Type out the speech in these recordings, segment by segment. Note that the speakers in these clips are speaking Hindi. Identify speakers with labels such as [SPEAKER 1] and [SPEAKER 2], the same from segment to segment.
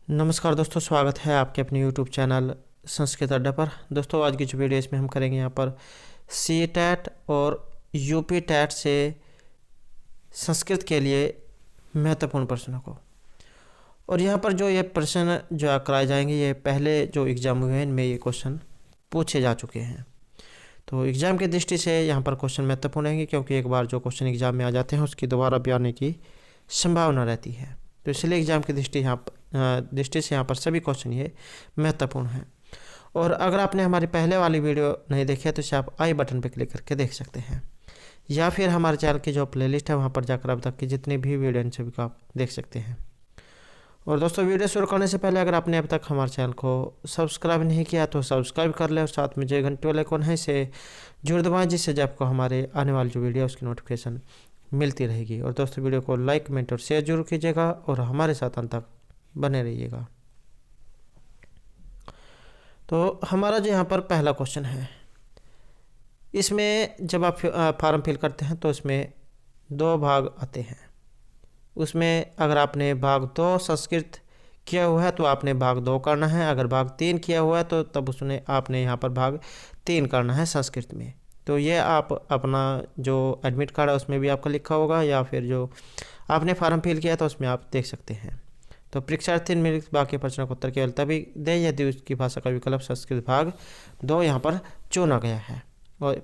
[SPEAKER 1] नमस्कार दोस्तों, स्वागत है आपके अपने YouTube चैनल संस्कृत अड्डा पर। दोस्तों, आज की जो वीडियो इसमें हम करेंगे यहाँ पर सी टैट और यूपी टैट से संस्कृत के लिए महत्वपूर्ण प्रश्नों को। और यहाँ पर जो ये प्रश्न जो कराए जाएंगे, ये पहले जो एग्ज़ाम हुए हैं इनमें ये क्वेश्चन पूछे जा चुके हैं। तो एग्ज़ाम की दृष्टि से यहाँ पर क्वेश्चन महत्वपूर्ण हैं, क्योंकि एक बार जो क्वेश्चन एग्ज़ाम में आ जाते हैं उसकी दोबारा भी आने की संभावना रहती है। तो इसलिए एग्ज़ाम की दृष्टि से यहाँ पर सभी क्वेश्चन ये महत्वपूर्ण हैं। और अगर आपने हमारी पहले वाली वीडियो नहीं देखी है तो इसे आप आई बटन पर क्लिक करके देख सकते हैं, या फिर हमारे चैनल की जो प्लेलिस्ट है वहाँ पर जाकर अब तक की जितनी भी वीडियो इन सभी को आप देख सकते हैं। और दोस्तों, वीडियो शुरू करने से पहले अगर आपने अब तक हमारे चैनल को सब्सक्राइब नहीं किया तो सब्सक्राइब कर ले और साथ में जो घंटे वाले आइकन है इसे जरूर दबाएं, जिससे जब आपको हमारे आने वाली जो वीडियो है उसकी नोटिफिकेशन मिलती रहेगी। और दोस्तों, वीडियो को लाइक, कमेंट और शेयर जरूर कीजिएगा और हमारे साथ अंत तक बने रहिएगा। तो हमारा जो यहाँ पर पहला क्वेश्चन है, इसमें जब आप फॉर्म फिल करते हैं तो इसमें दो भाग आते हैं। उसमें अगर आपने भाग 2 संस्कृत किया हुआ है तो आपने भाग 2 करना है। अगर भाग 3 किया हुआ है तो तब उसने आपने यहाँ पर भाग 3 करना है संस्कृत में। तो ये आप अपना जो एडमिट कार्ड है उसमें भी आपका लिखा होगा, या फिर जो आपने फॉर्म फिल किया तो उसमें आप देख सकते हैं। तो परीक्षार्थी निम्नलिखित बाकी प्रश्नों का उत्तर केवल तभी दे यदि उसकी भाषा का विकल्प संस्कृत भाग 2 यहाँ पर चुना गया है। और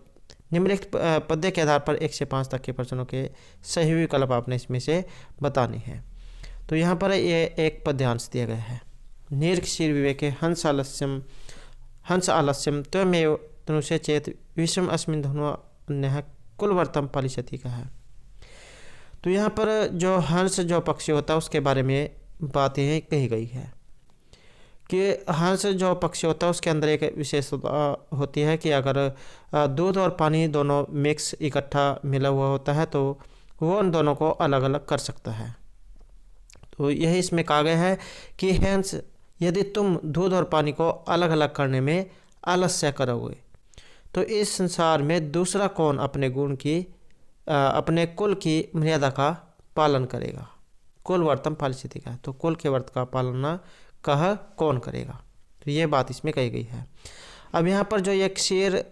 [SPEAKER 1] निम्नलिखित पद्य के आधार पर 1 से 5 तक के प्रश्नों के सही विकल्प आपने इसमें से बताने हैं। तो यहाँ पर ये एक पद्यांश दिया गया है। नीर्घशीर विवेके हंस आलस्यम त्वमेव तनुषे चेत विषम अस्मिन् धुनो अन्यः कुलवर्तम पालिष्यति का है। तो यहाँ पर जो हंस जो पक्षी होता है उसके बारे में बातें कही गई है कि हंस जो पक्षी होता है उसके अंदर एक विशेषता होती है कि अगर दूध और पानी दोनों मिक्स इकट्ठा मिला हुआ होता है तो वो उन दोनों को अलग अलग कर सकता है। तो यही इसमें कहा गया है कि हंस, यदि तुम दूध और पानी को अलग अलग करने में आलस्य करोगे तो इस संसार में दूसरा कौन अपने गुण की अपने कुल की मर्यादा का पालन करेगा। कुल वर्तम पालिष्यति का, तो कुल के व्रत का पालना कह कौन करेगा। तो ये बात इसमें कही गई है। अब यहाँ पर जो ये क्षीर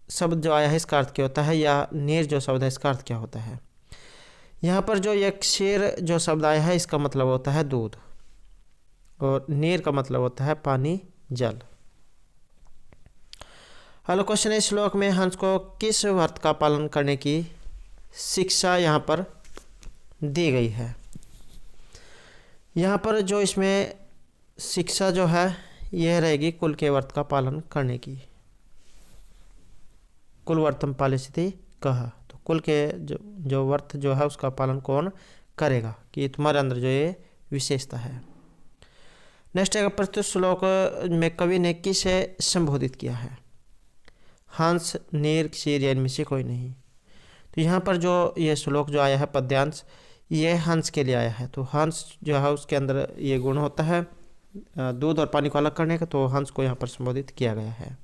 [SPEAKER 1] शब्द जो आया है इसका अर्थ क्या होता है, या नीर जो शब्द है इसका अर्थ क्या होता है। यहाँ पर जो ये क्षीर जो शब्द आया है इसका मतलब होता है दूध, और नीर का मतलब होता है पानी, जल। हेलो क्वेश्चन है, श्लोक में हंस को किस व्रत का पालन करने की शिक्षा यहाँ पर दी गई है। यहाँ पर जो इसमें शिक्षा जो है यह रहेगी कुल के व्रत का पालन करने की। कुल वर्तम पालिष्यति कह, तो कुल के जो व्रत जो है उसका पालन कौन करेगा, कि तुम्हारे अंदर जो ये विशेषता है। नेक्स्ट है, प्रस्तुत श्लोक में कवि ने किसे संबोधित किया है। हंस, नीर, क्षीर या इनमें से कोई नहीं। तो यहाँ पर जो ये श्लोक जो आया है पद्यांश, ये हंस के लिए आया है। तो हंस जो है उसके अंदर ये गुण होता है दूध और पानी को अलग करने का, तो हंस को यहाँ पर संबोधित किया गया है।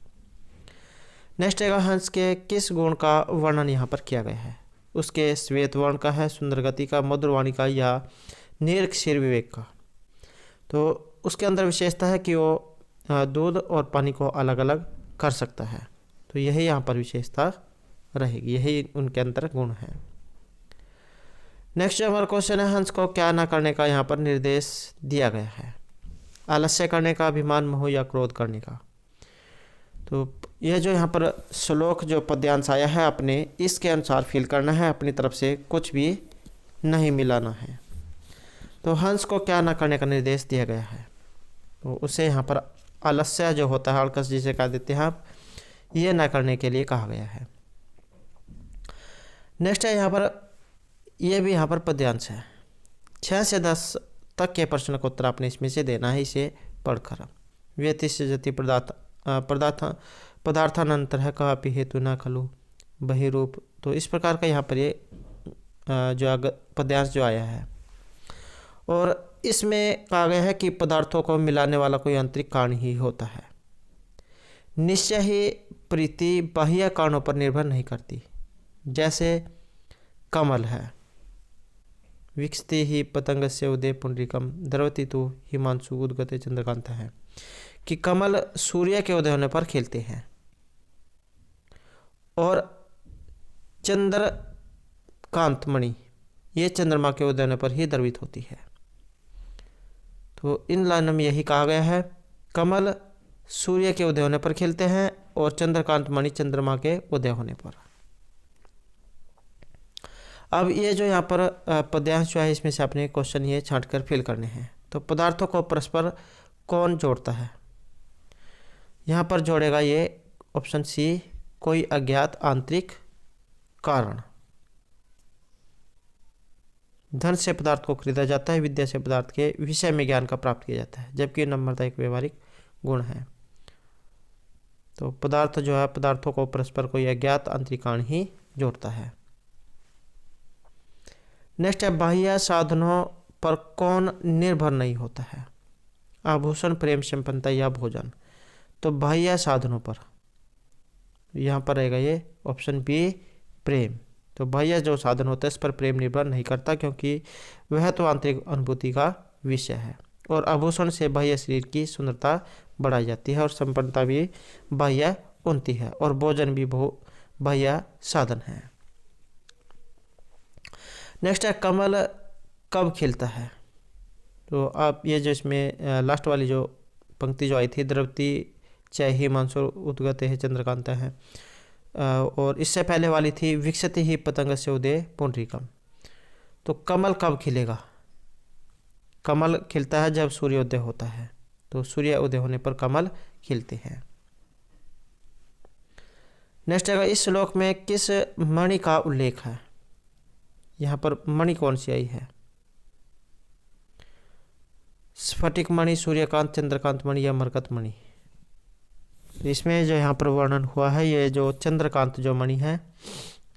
[SPEAKER 1] नेक्स्ट है, हंस के किस गुण का वर्णन यहाँ पर किया गया है। उसके श्वेत वर्ण का है, सुंदर गति का, मधुर वाणी का, या निरक्षीर विवेक का। तो उसके अंदर विशेषता है कि वो दूध और पानी को अलग अलग कर सकता है। तो यही यहाँ पर विशेषता रहेगी, यही उनके अंदर गुण है। नेक्स्ट जो हमारा क्वेश्चन है, हंस को क्या ना करने का यहाँ पर निर्देश दिया गया है। आलस्य करने का, अभिमान, मोह या क्रोध करने का। तो यह जो यहाँ पर श्लोक जो पद्यांश आया है अपने इसके अनुसार फिल करना है, अपनी तरफ से कुछ भी नहीं मिलाना है। तो हंस को क्या ना करने का निर्देश दिया गया है, तो उसे यहाँ पर आलस्य जो होता है, अड़कस जिसे कह देते हैं आप, ये ना करने के लिए कहा गया है। नेक्स्ट है यहाँ पर, यह भी यहाँ पर पद्यांश है। 6 से 10 तक के प्रश्न का उत्तर आपने इसमें से देना है, इसे पढ़कर। व्यतिष्यति पदार्थानंतर है कापि हेतु न खलु बहिरूप। तो इस प्रकार का यहाँ पर ये जो पद्यांश जो आया है, और इसमें कहा गया है कि पदार्थों को मिलाने वाला कोई आंतरिक कारण ही होता है। निश्चय ही प्रीति बाह्य कारणों पर निर्भर नहीं करती। जैसे कमल है, विकसते ही पतंगस्य उदे पुंडरीकम द्रवति तो हिमांशु उद्गते चंद्रकांत है कि कमल सूर्य के उदय होने पर खिलते हैं और चंद्रकांत मणि ये चंद्रमा के उदय होने पर ही द्रवित होती है। तो इन लाइनों में यही कहा गया है, कमल सूर्य के उदय होने पर खिलते हैं और चंद्रकांत मणि चंद्रमा के उदय होने पर। अब ये जो यहाँ पर पद्यांश जो है इसमें से अपने क्वेश्चन ये छांट कर फिल करने हैं। तो पदार्थों को परस्पर कौन जोड़ता है? यहाँ पर जोड़ेगा ये ऑप्शन सी, कोई अज्ञात आंतरिक कारण। धन से पदार्थ को खरीदा जाता है, विद्या से पदार्थ के विषय में ज्ञान का प्राप्त किया जाता है, जबकि नम्रता एक व्यवहारिक गुण है। तो पदार्थ जो है, पदार्थों को परस्पर कोई अज्ञात आंतरिक कारण ही जोड़ता है। नेक्स्ट है, बाह्य साधनों पर कौन निर्भर नहीं होता है? आभूषण, प्रेम, संपन्नता या भोजन। तो बाह्य साधनों पर यहाँ पर रहेगा ये ऑप्शन बी, प्रेम। तो बाह्य जो साधन होता है इस पर प्रेम निर्भर नहीं करता, क्योंकि वह तो आंतरिक अनुभूति का विषय है। और आभूषण से बाह्य शरीर की सुंदरता बढ़ाई जाती है और संपन्नता भी बाह्य उन्नति है, और भोजन भी बाह्य साधन है। नेक्स्ट है, कमल कब खिलता है? तो आप ये जो इसमें लास्ट वाली जो पंक्ति जो आई थी, द्रवती चाहे हिमांशु उद्गते है चंद्रकांत है, और इससे पहले वाली थी विकसते ही पतंग से उदय पुंडरीकम। तो कमल कब खिलेगा? कमल खिलता है जब सूर्योदय होता है। तो सूर्य उदय होने पर कमल खिलते हैं। नेक्स्ट है, इस श्लोक में किस मणि का उल्लेख है? यहाँ पर मणि कौन सी आई है? स्फटिक मणि, सूर्यकांत, चंद्रकांत मणि या मरकत मणि? इसमें जो यहाँ पर वर्णन हुआ है, ये जो चंद्रकांत जो मणि है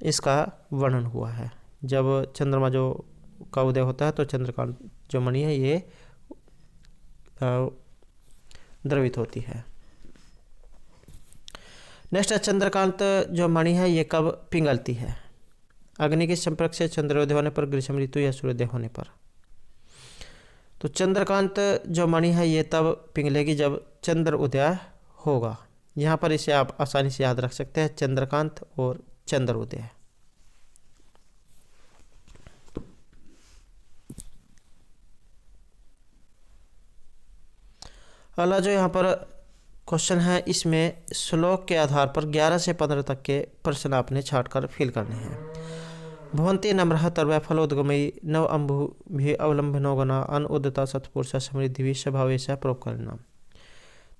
[SPEAKER 1] इसका वर्णन हुआ है। जब चंद्रमा जो का उदय होता है तो चंद्रकांत जो मणि है ये द्रवित होती है। नेक्स्ट है, चंद्रकांत जो मणि है ये कब पिघलती है? अग्नि के संपर्क से चंद्रोदय होने पर, ग्रीष्म ऋतु या सूर्योदय होने पर। तो चंद्रकांत जो मणि है ये तब पिघलेगी जब चंद्र उदय होगा। यहाँ पर इसे आप आसानी से याद रख सकते हैं, चंद्रकांत और चंद्र उदय। अगला जो यहाँ पर क्वेश्चन है इसमें श्लोक के आधार पर 11 से 15 तक के प्रश्न आपने छाट कर फिल करने हैं। भवंती नम्रः तर्वय फलोद्गमयी नव अम्बु भी अवलंबनो गना अन उदता सत्पुरुष समृद्धि भी स्वभावेश परोपकारिणाम।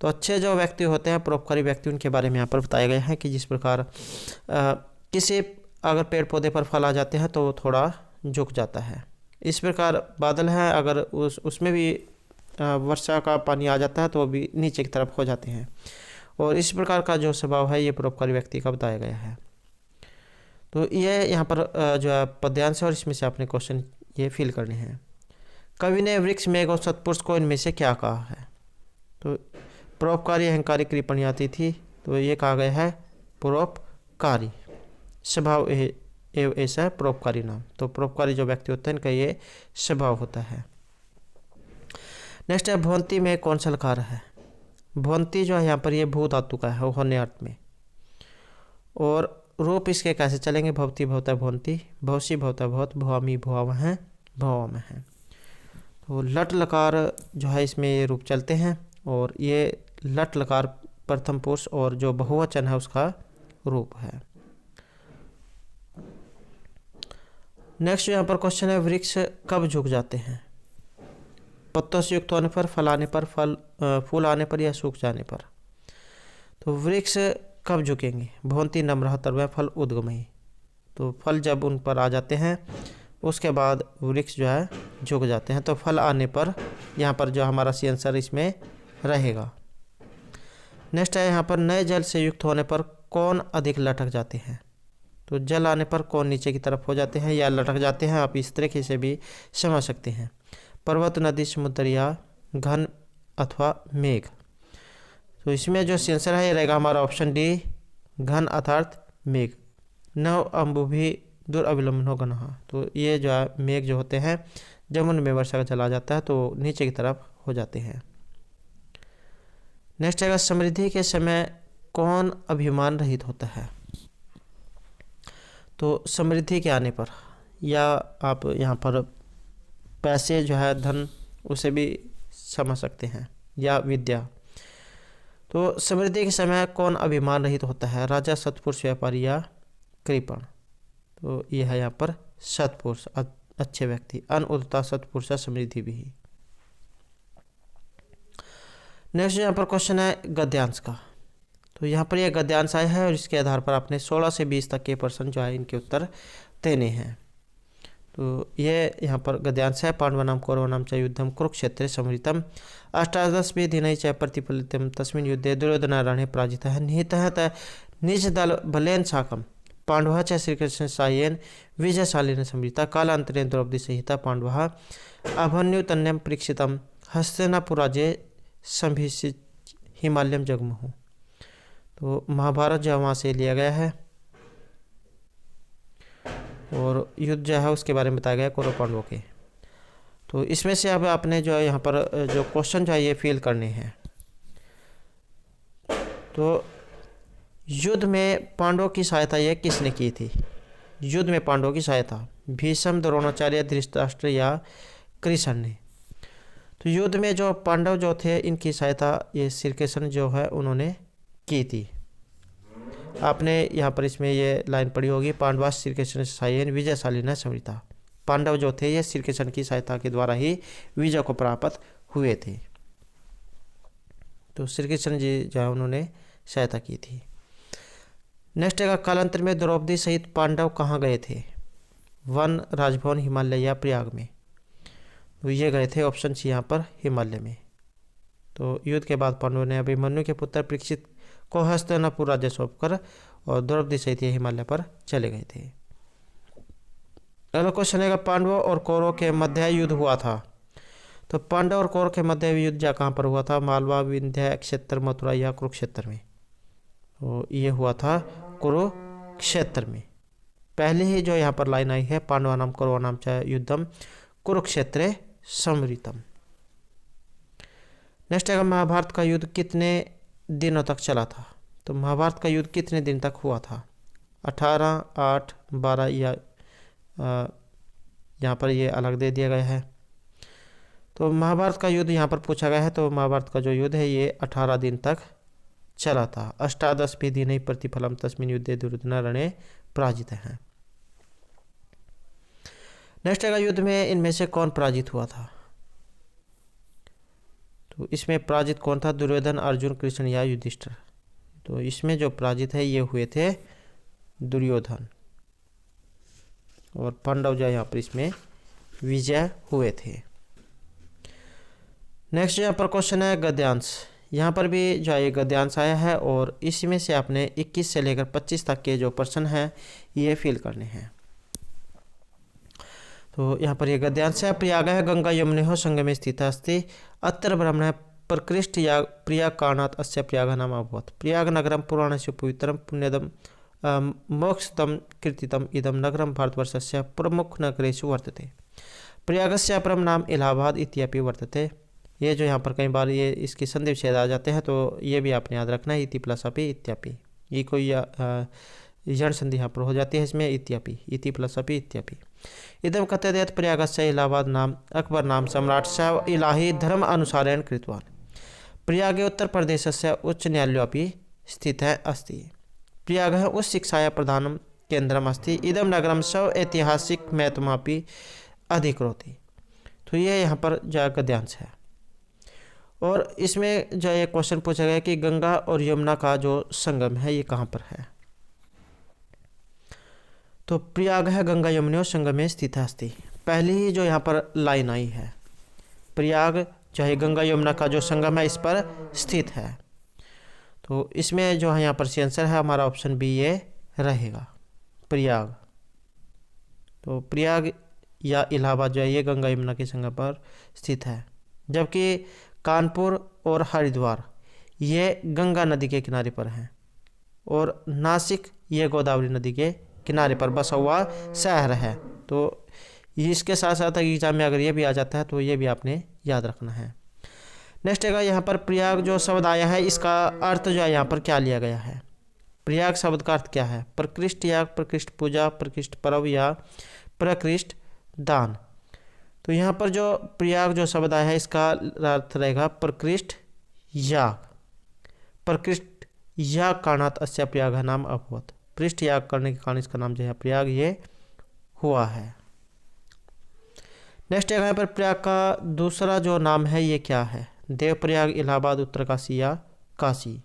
[SPEAKER 1] तो अच्छे जो व्यक्ति होते हैं, परोपकारी व्यक्ति, उनके बारे में यहाँ पर बताया गया है कि जिस प्रकार किसी अगर पेड़ पौधे पर फल आ जाते हैं तो वो थोड़ा झुक जाता है। इस प्रकार बादल है, अगर उसमें भी वर्षा का पानी आ जाता है तो वो भी नीचे की तरफ हो जाते हैं। और इस प्रकार का जो स्वभाव है ये परोपकारी व्यक्ति का बताया गया है। तो ये यहाँ पर जो है पद्यांश है और इसमें से आपने क्वेश्चन ये फिल करने हैं। कवि ने वृक्ष, मेघ और सत्पुरुष को इनमें से क्या कहा है? तो परोपकारी अहंकारी टिप्पणी आती थी, तो ये कहा गया है परोपकारी स्वभाव एवं ऐसा है परोपकारी नाम। तो परोपकारी जो व्यक्ति होते हैं इनका ये स्वभाव होता है। नेक्स्ट है, भवंती में कौन सा लकार है? भवंती जो है यहाँ पर ये भू धातु का है होने अर्थ में, और रूप इसके कैसे चलेंगे? भवती भवता भवंती, भवसी भवता भवत, भवामी भुआवह है, भवाम है। तो लट लकार जो है इसमें ये रूप चलते हैं, और ये लट लकार प्रथम पुरुष और जो बहुवचन है उसका रूप है। नेक्स्ट यहाँ पर क्वेश्चन है, वृक्ष कब झुक जाते हैं? पत्तों से युक्त होने पर, फल आने पर, फूल आने पर या सूख जाने पर। तो वृक्ष कब झुकेंगे? भवंती नम्रः तर्वय फल उद्गमयी। तो फल जब उन पर आ जाते हैं उसके बाद वृक्ष जो है झुक जाते हैं। तो फल आने पर यहाँ पर जो हमारा सी आंसर इसमें रहेगा। नेक्स्ट है यहाँ पर, नए जल से युक्त होने पर कौन अधिक लटक जाते हैं? तो जल आने पर कौन नीचे की तरफ हो जाते हैं या लटक जाते हैं? आप इस तरीके से भी समझ सकते हैं। पर्वत, नदी, समुद्र या घन अथवा मेघ। तो इसमें जो आंसर है ये रहेगा हमारा ऑप्शन डी, घन अर्थात मेघ। नव अम्बु भी दूर अविलंबन हो गनहा। तो ये जो है मेघ जो होते हैं जब उनमें वर्षा का जल आ जाता है तो नीचे की तरफ हो जाते हैं। नेक्स्ट आएगा समृद्धि के समय कौन अभिमान रहित होता है। तो समृद्धि के आने पर, या आप यहाँ पर पैसे जो है धन उसे भी समझ सकते हैं, या विद्या। तो समृद्धि के समय कौन अभिमान रहित होता है, राजा, सत्पुरुष, व्यापारी या कृपण। तो ये है यहाँ पर सत्पुरुष, अच्छे व्यक्ति। अन्न उदता सत्पुरुष समृद्धि भी। नेक्स्ट यहाँ पर क्वेश्चन है गद्यांश का। तो यहाँ पर यह गद्यांश आया है और इसके आधार पर आपने 16 से 20 तक के प्रश्न जो है इनके उत्तर देने हैं। तो ये यहाँ पर गद्यांश है। पांडवानाम कौरवानाम च युद्धम कुरुक्षेत्रे समृतम अष्टादशभी दिनै च प्रतिफलितम तस्मिन् युद्धे दुर्योधनारण्ये पराजितः निहतः त निज दल बलेन साकम पांडवः च श्रीकृष्ण सायेन विजयशालिन समृता कालांतरेण द्रौपदी सहिता पांडवः अभन्युतन्यम परीक्षितम हस्तिनापुराजे संभिषिच हिमालयम जगमुहु। तो महाभारत जो वहाँ से लिया गया है और युद्ध जो है उसके बारे में बताया गया कौरव पांडवों के। तो इसमें से अब आपने जो है यहाँ पर जो क्वेश्चन जो है ये फिल करने हैं। तो युद्ध में पांडवों की सहायता ये किसने की थी। युद्ध में पांडवों की सहायता भीष्म, द्रोणाचार्य, धृतराष्ट्र या कृष्ण ने। तो युद्ध में जो पांडव जो थे इनकी सहायता ये श्री कृष्ण जो है उन्होंने की थी। आपने यहाँ पर इसमें ये लाइन पढ़ी होगी, पांडवा श्री कृष्ण सायन विजयशाली न समृता। पांडव जो थे ये श्री कृष्ण की सहायता के द्वारा ही विजय को प्राप्त हुए थे। तो श्री कृष्ण जी जो है उन्होंने सहायता की थी। नेक्स्ट है कालांतर में द्रौपदी सहित पांडव कहाँ गए थे। वन, राजभवन, हिमालय या प्रयाग में। तो ये गए थे ऑप्शन सी यहाँ पर हिमालय में। तो युद्ध के बाद पांडवों ने अभिमन्यु के पुत्र परीक्षित को हस्तिनापुर राज्य सौंपकर और द्रौपदी सहित हिमालय पर चले गए थे। अगला क्वेश्चन है पांडवों और कौरवों के मध्य युद्ध हुआ था। तो पांडव और कौरव के मध्य युद्ध कहाँ पर हुआ था। मालवा, विंध्य क्षेत्र, मथुरा या कुरुक्षेत्र में। तो ये हुआ था कुरुक्षेत्र में। पहले ही जो यहाँ पर लाइन आई है पांडवानाम कौरवानाम च युद्धम कुरुक्षेत्रे समृतम। नेक्स्ट है महाभारत का युद्ध कितने दिनों तक चला था। तो महाभारत का युद्ध कितने दिन तक हुआ था। 18, 8, 12 या यहाँ पर ये अलग दे दिया गया है। तो महाभारत का युद्ध यहाँ पर पूछा गया है। तो महाभारत का जो युद्ध है ये 18 दिन तक चला था। अष्टादशभी दिनै प्रतिफलम तस्मिन् युद्धे दुर्योधनारण्ये पराजितः हैं। नेक्स्ट है युद्ध में इनमें से कौन पराजित हुआ था। तो इसमें पराजित कौन था। दुर्योधन, अर्जुन, कृष्ण या युधिष्ठिर। तो इसमें जो पराजित है ये हुए थे दुर्योधन, और पांडव जो यहाँ पर इसमें विजय हुए थे। नेक्स्ट यहाँ पर क्वेश्चन है गद्यांश। यहाँ पर भी जो है गद्यांश आया है और इसमें से आपने 21 से लेकर 25 तक के जो प्रश्न हैं ये फिल करने हैं। तो यहाँ पर ये गद्यांश है। प्रयाग गंगा यमुनयोः संगमे स्थिता अस्ति अत्र ब्रह्मण प्रकृष्ट या प्रयाग कारणात् अस्य प्रयाग नाम अभवत्। प्रयाग नगरम पुराणस्य पवित्रम पुण्यदम मोक्षदम कीर्तितम इदम नगरम भारतवर्षस्य प्रमुख नगरेषु वर्तते। प्रयागस्य अपरम नाम इलाहाबाद इत्यपि वर्तते। ये जो यहाँ पर कई बार ये इसकी संधि विच्छेद आ जाते हैं तो ये भी आपने याद रखना है। इति प्लस अपि इत्यपि, ये कोई यण संधि यहाँ पर हो जाती है इसमें इत्यपि, इति प्लस अपि इत्यपि। इदम कथ्यते यत् प्रयागस्य इलाहाबाद नाम अकबर नाम सम्राट स इलाही धर्म अनुसारेण कृतवान्। प्रयागे उत्तर प्रदेशस्य उच्च न्यायालयोऽपि स्थितः अस्ति। प्रयागः उच्च शिक्षाया प्रधानं केन्द्रम् अस्ति। इदं नगरं स्व ऐतिहासिक महत्वमपि अधिकरोति। तो ये यहाँ पर जो गद्यांश है और इसमें जो ये क्वेश्चन पूछा गया कि गंगा और यमुना का जो संगम है ये कहाँ पर है। तो प्रयाग है गंगा यमुनयोः संगमे स्थित अस्ति। पहली ही जो यहाँ पर लाइन आई है प्रयाग जो है गंगा यमुना का जो संगम है इस पर स्थित है। तो इसमें जो है यहाँ पर आंसर है हमारा ऑप्शन बी ये रहेगा प्रयाग। तो प्रयाग या इलाहाबाद जो है ये गंगा यमुना के संगम पर स्थित है, जबकि कानपुर और हरिद्वार ये गंगा नदी के किनारे पर हैं और नासिक ये गोदावरी नदी के किनारे पर बसा हुआ शहर है। तो इसके साथ साथ एग्जाम में अगर ये भी आ जाता है तो ये भी आपने याद रखना है। नेक्स्ट है यहाँ पर प्रयाग जो शब्द आया है इसका अर्थ जो है यहाँ पर क्या लिया गया है। प्रयाग शब्द का अर्थ क्या है? प्रकृष्ट याग, प्रकृष्ट पूजा, प्रकृष्ट पर्व या प्रकृष्ट दान। तो यहाँ पर जो प्रयाग जो शब्द आया है इसका अर्थ रहेगा प्रकृष्ट याग। प्रकृष्ट याग कारणात् अस्य प्रयाग नाम अभवत्। पृष्ठ याग करने के कारण इसका नाम जो है प्रयाग ये हुआ है। नेक्स्ट है यहाँ पर प्रयाग का दूसरा जो नाम है ये क्या है? देवप्रयाग, इलाहाबाद, उत्तरकाशी या काशी।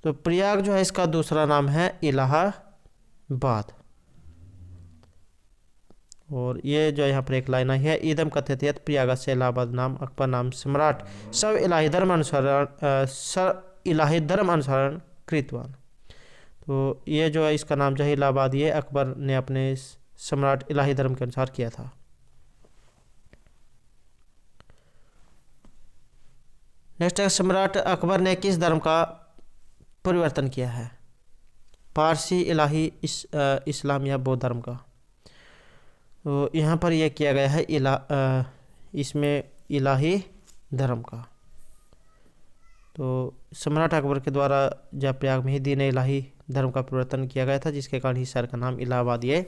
[SPEAKER 1] तो प्रयाग जो है इसका दूसरा नाम है इलाहाबाद। और ये जो यहाँ पर एक लाइन आई है, इदम कथ्यते यत् प्रयागस्य इलाहाबाद नाम अकबर नाम सम्राट सब इलाही धर्म अनुसरण कृतवान। तो ये जो है इसका नाम जो है इलाहाबाद ये अकबर ने अपने सम्राट इलाही धर्म के अनुसार किया था। नेक्स्ट है सम्राट अकबर ने किस धर्म का परिवर्तन किया है? पारसी, इलाही, इस्लाम या बौद्ध धर्म का। तो यहाँ पर यह किया गया है इसमें इलाही धर्म का। तो सम्राट अकबर के द्वारा जब प्रयाग में ही दीन इलाही धर्म का परिवर्तन किया गया था जिसके कारण ही शहर का नाम इलाहाबाद ये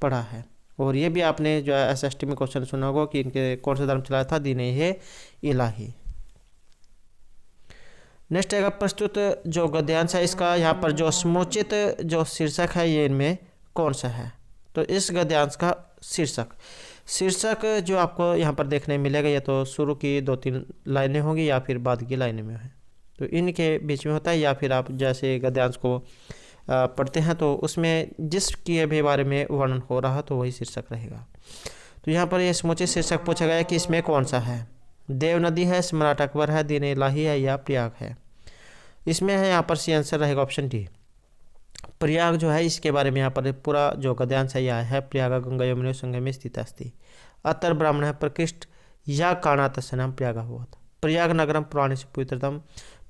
[SPEAKER 1] पड़ा है। और ये भी आपने जो है SST में क्वेश्चन सुना होगा कि इनके कौन सा धर्म चलाया था? दीन इलाही। नेक्स्ट है प्रस्तुत जो गद्यांश है इसका यहाँ पर जो समुचित जो शीर्षक है ये इनमें कौन सा है? तो इस गद्यांश का शीर्षक जो आपको यहाँ पर देखने मिलेगा ये तो शुरू की 2-3 लाइनें होंगी या फिर बाद की लाइनें में है। तो इनके बीच में होता है या फिर आप जैसे गद्यांश को पढ़ते हैं तो उसमें जिसके भी बारे में वर्णन हो रहा तो वही शीर्षक रहेगा। तो यहाँ पर ये समुचित शीर्षक पूछा गया कि इसमें कौन सा है? देव नदी है, सम्राट अकबर है, दीन इलाही है या प्रयाग है? इसमें है यहाँ पर सी आंसर रहेगा ऑप्शन डी। प्रयाग जो है इसके बारे में यहाँ पर पूरा जो गद्यांश है यह है प्रयाग गंगा यमुना संगमे स्थित अस्ति अतर ब्राह्मण है प्रकृष्ट या कारणात् नाम प्रयाग हुआ। प्रयाग नगरम पुराणे से पवित्रतम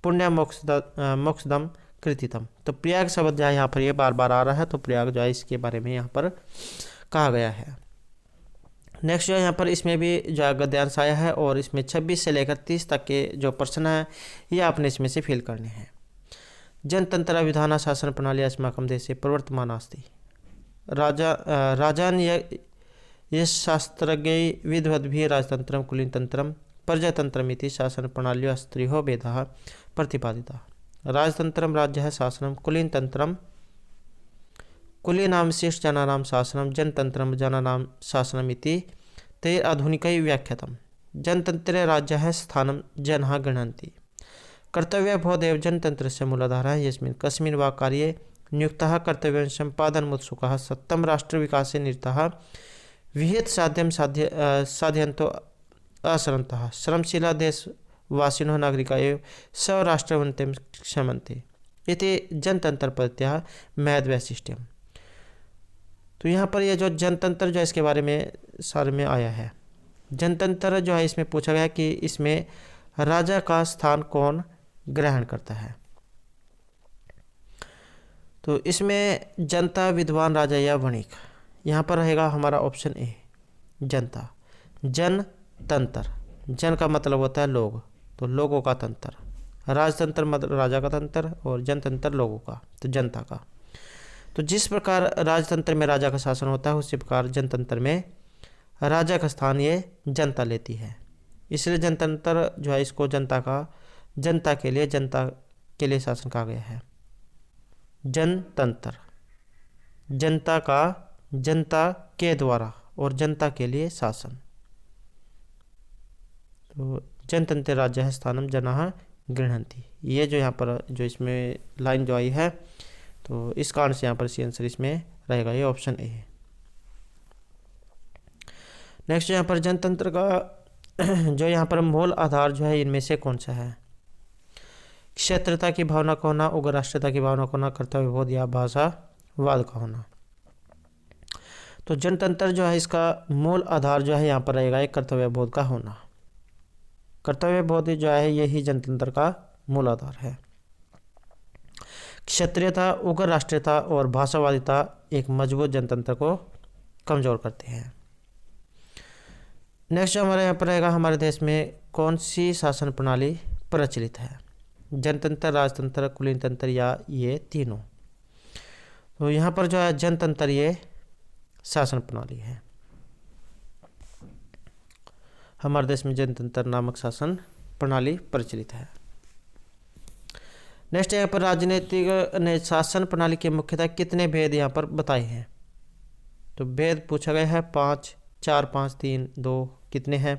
[SPEAKER 1] पुण्य मोक्षदम कृतितम। तो प्रयाग शब्द जो है यहाँ पर ये बार बार आ रहा है तो प्रयाग जो है इसके बारे में यहाँ पर कहा गया है। नेक्स्ट जो है यहाँ पर इसमें भी जो है गद्यांश आया है और इसमें 26 से लेकर 30 तक के जो प्रश्न हैं ये आपने इसमें से फिल करने हैं। जनतंत्र विधान शासन प्रणाली अस्माकं देशे प्रवर्तमानास्ति राजान ये शास्त्रज्ञै विद्वद्भिः राजतंत्रं कुलीनतंत्रं प्रजातंत्रमिति शासन प्रणाल्यो स्त्रियो भेदः प्रतिपादितः। राजतंत्रं राज्यः शासनं, कुलीनतंत्रं कुलीनां विशिष्टजनानां शासनं, जनतंत्रं जनानां शासनमिति तैः आधुनिकैः व्याख्यातम्। जनतंत्रे राज्यः स्थानं जनाः गृह्णन्ति। कर्तव्यबोधेव जनतन्त्रस्य मूलाधारः यस्मिन् कस्मिन् वा कार्ये नियुक्तः कर्तव्यं सम्पादनमुत्सुकः सत्तं राष्ट्रविकासे निरतः विहित साध्यं साधयन्तो असरन्तः श्रमशीला देशवासिनः नागरिकाः एव स्वराष्ट्रवन्तिं क्षमन्ते इति जनतंत्रपद्धत्याः महद्वैशिष्ट्यम्। तो यहाँ पर ये जो जनतंत्र जो है इसके बारे में सारे में आया है। जनतंत्र जो है इसमें पूछा गया कि इसमें राजा का स्थान कौन ग्रहण करता है। तो इसमें जनता, विद्वान, राजा या वणिक। यहाँ पर रहेगा हमारा ऑप्शन ए जनता। जनतंत्र, जन का मतलब होता है लोग, तो लोगों का तंत्र। राजतंत्र मतलब राजा का तंत्र और जनतंत्र लोगों का, तो जनता का। तो जिस प्रकार राजतंत्र में राजा का शासन होता है उसी प्रकार जनतंत्र में राजा का स्थान ये जनता लेती है। इसलिए जनतंत्र जो है इसको जनता के लिए शासन कहा गया है। जनतंत्र जनता के द्वारा और जनता के लिए शासन। तो जनतंत्र राज्य स्थानम जनाः गृह्णन्ति। ये जो यहाँ पर जो इसमें लाइन जो आई है तो इस कारण से यहाँ पर सी आंसर इसमें रहेगा ये ऑप्शन ए है। नेक्स्ट यहाँ पर जनतंत्र का जो यहाँ पर मूल आधार जो है इनमें से कौन सा है? क्षेत्रता की भावना का होना, उग्र राष्ट्रीयता की भावना का होना, कर्तव्यबोध या भाषावाद का होना। तो जनतंत्र जो है इसका मूल आधार जो है यहाँ पर रहेगा एक कर्तव्यबोध का होना। कर्तव्यबोध जो है यही जनतंत्र का मूल आधार है। क्षत्रियता, उग्र राष्ट्रीयता और भाषावादिता एक मजबूत जनतंत्र को कमजोर करते हैं। नेक्स्ट जो हमारे यहाँ पर रहेगा, हमारे देश में कौन सी शासन प्रणाली प्रचलित है? जनतंत्र, राजतंत्र, कुलीन तंत्र या ये तीनों? तो यहाँ पर जो है जनतंत्र ये शासन प्रणाली है। हमारे देश में जनतंत्र नामक शासन प्रणाली प्रचलित है। नेक्स्ट यहाँ पर राजनीतिक ने शासन प्रणाली के मुख्यतः कितने भेद यहाँ पर बताए हैं? तो भेद पूछा गया है 5, 4, 5, 3, 2 कितने हैं?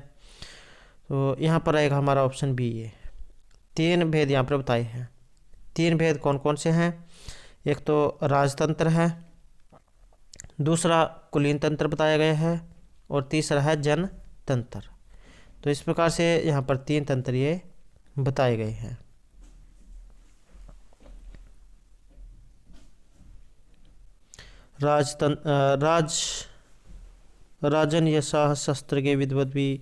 [SPEAKER 1] तो यहाँ पर रहेगा हमारा ऑप्शन बी है। 3 भेद यहाँ पर बताए हैं। 3 भेद कौन कौन से हैं? एक तो राजतंत्र है, दूसरा कुलीन तंत्र बताया गया है और तीसरा है जनतंत्र। तो इस प्रकार से यहाँ पर 3 तंत्र ये बताए गए हैं। राजन यशाः शस्त्र के विद्वद् भी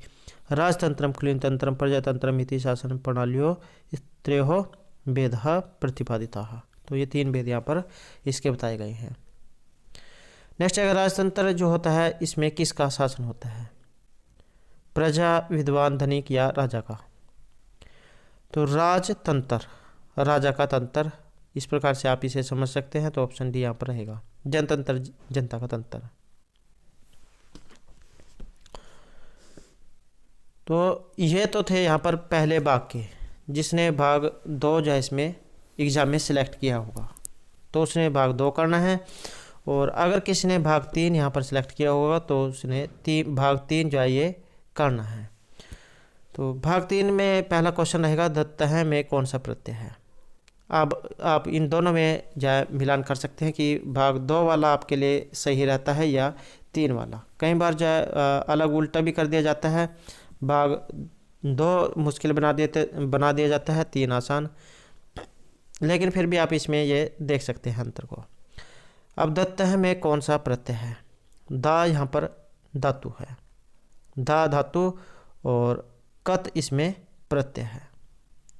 [SPEAKER 1] राजतंत्रम कुलीन तंत्रम प्रजातंत्रम इति शासन प्रणालियों त्रयोः भेदः प्रतिपादिताः। तो ये 3 भेद यहाँ पर इसके बताए गए हैं। नेक्स्ट अगर राजतंत्र जो होता है इसमें किसका शासन होता है? प्रजा, विद्वान, धनिक या राजा का? तो राजतंत्र राजा का तंत्र, इस प्रकार से आप इसे समझ सकते हैं। तो ऑप्शन डी यहाँ पर रहेगा। जनतंत्र जनता का तंत्र। तो ये तो थे यहाँ पर पहले भाग के। जिसने भाग 2 जो है इसमें एग्जाम में सिलेक्ट किया होगा तो उसने भाग 2 करना है, और अगर किसी ने भाग 3 यहाँ पर सिलेक्ट किया होगा तो उसने भाग 3 जो है ये करना है। तो भाग 3 में पहला क्वेश्चन रहेगा दत्तः में कौन सा प्रत्यय है? अब आप इन दोनों में जो मिलान कर सकते हैं कि भाग 2 वाला आपके लिए सही रहता है या 3 वाला। कई बार जो अलग उल्टा भी कर दिया जाता है, भाग 2 मुश्किल बना दिया जाता है, 3 आसान। लेकिन फिर भी आप इसमें ये देख सकते हैं अंतर को। अब दत्तः में कौन सा प्रत्यय है? दा यहाँ पर धातु है, दा धातु और कत इसमें प्रत्यय है,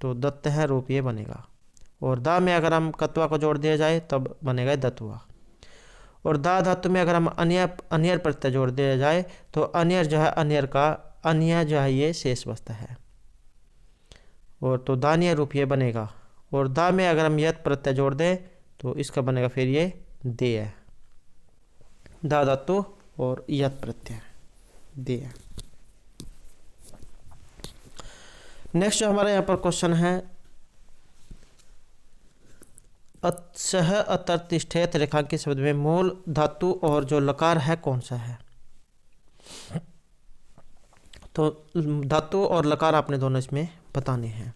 [SPEAKER 1] तो दत्तः रूप ये बनेगा। और दा में अगर हम कत्वा को जोड़ दिया जाए तब बनेगा दत्वा। और दा धातु में अगर हम अन्यर प्रत्यय जोड़ दिया जाए तो अन्यर जो है अन्यर का अन्य जो है ये शेष बचता है, और तो दानीय रूप ये बनेगा। और दा में अगर हम यत प्रत्यय जोड़ दें तो इसका बनेगा फिर ये देय, दा धातु और यत प्रत्यय देय। नेक्स्ट जो हमारा यहाँ पर क्वेश्चन है, सह अतर तिष्ठेत रेखांकित शब्द में मूल धातु और जो लकार है कौन सा है? तो धातु और लकार आपने दोनों इसमें बताने हैं।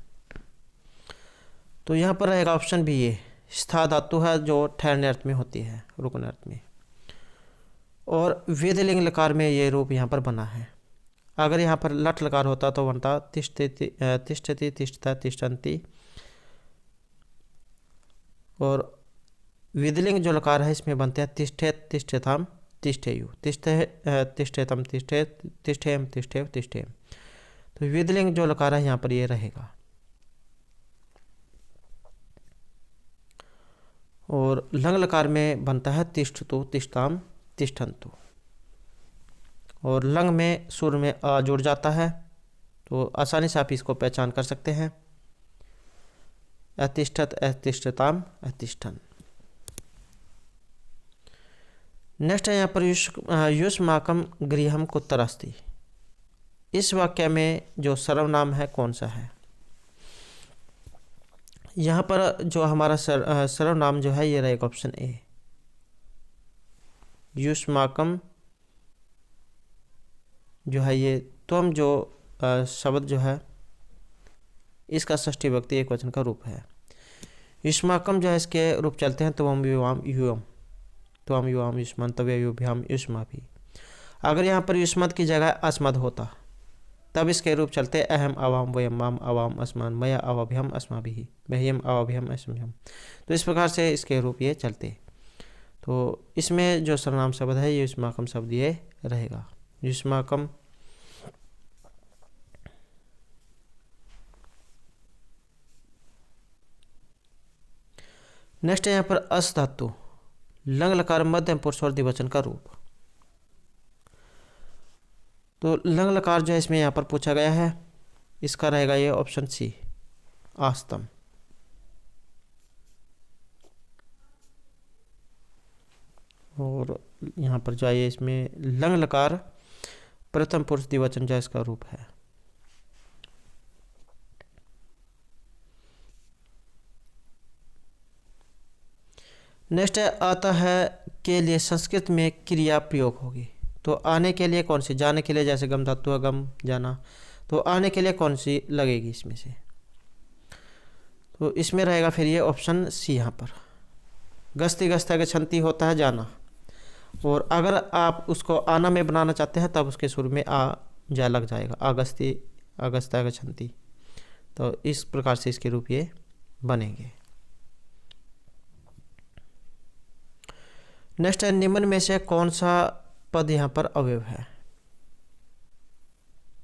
[SPEAKER 1] तो यहाँ पर रहेगा ऑप्शन भी ये स्था धातु है जो ठहरने अर्थ में होती है, रुकने अर्थ में, और वेदलिंग लकार में ये रूप यहाँ पर बना है। अगर यहाँ पर लट लकार होता तो बनता तिष्ठति, तिष्ठता, तिष्ठन्ति। और विदलिंग जो लकार है इसमें बनते हैं तिष्ठेत, तिष्ठेताम, तिष्ठेयु, तिष्ठेतम, तिष्ठेम, तिष्ठेव, तिष्ठेम। तो विदलिंग जो लकार है यहाँ पर ये रहेगा। और लंग लकार में बनता है तिष्ठतु, तिष्ठाम, तिष्ठन्तु। और लंग में सुर में आ जुड़ जाता है, तो आसानी से आप इसको पहचान कर सकते हैं। अतिष्ठत, अतिष्ठताम, अतिष्ठन। नेक्स्ट है यहाँ पर युष्माकम गृहम कुत्तरास्ति। इस वाक्य में जो सर्वनाम है कौन सा है? यहाँ पर जो हमारा सर्वनाम जो है ये रहेगा ऑप्शन ए, युष्माकम जो है ये त्वम जो शब्द जो है इसका षष्ठी विभक्ति एक वचन का रूप है। युष्माकम जो है इसके रूप चलते हैं त्वम युवाम युवम, त्वम युवाम युष्मान तव्य युभ्याम युष्मा भी। अगर यहाँ पर युष्मत की जगह अस्मद होता तब इसके रूप चलते अहम अवाम वयम माम अवाम अस्मान मया अवाभ्यम अस्माभिः मह्यम अवाभ्यम अस्म्यहम। तो इस प्रकार से इसके रूप ये चलते। तो इसमें जो सर्वनाम शब्द है ये युष्माकम शब्द ये रहेगा, युष्माकम। नेक्स्ट है यहाँ पर अस धातु, लंग लकार मध्यम पुरुष और द्विवचन का रूप। तो लंग लकार जो है इसमें यहाँ पर पूछा गया है, इसका रहेगा ये ऑप्शन सी, आस्तम। और यहाँ पर जो है इसमें लंग लकार प्रथम पुरुष द्विवचन जो इसका रूप है। नेक्स्ट है आता है के लिए संस्कृत में क्रिया प्रयोग होगी। तो आने के लिए कौन सी, जाने के लिए जैसे गम धातु है, गम जाना, तो आने के लिए कौन सी लगेगी इसमें से, तो इसमें रहेगा फिर ये ऑप्शन सी यहाँ पर, गस्ती गस्ता गच्छन्ति होता है जाना, और अगर आप उसको आना में बनाना चाहते हैं तब उसके शुरू में आ जा लग जाएगा, अगस्ती अगस्ता गच्छन्ति। तो इस प्रकार से इसके रूप ये बनेंगे। नेक्स्ट है निम्न में से कौन सा पद यहाँ पर अवयव है।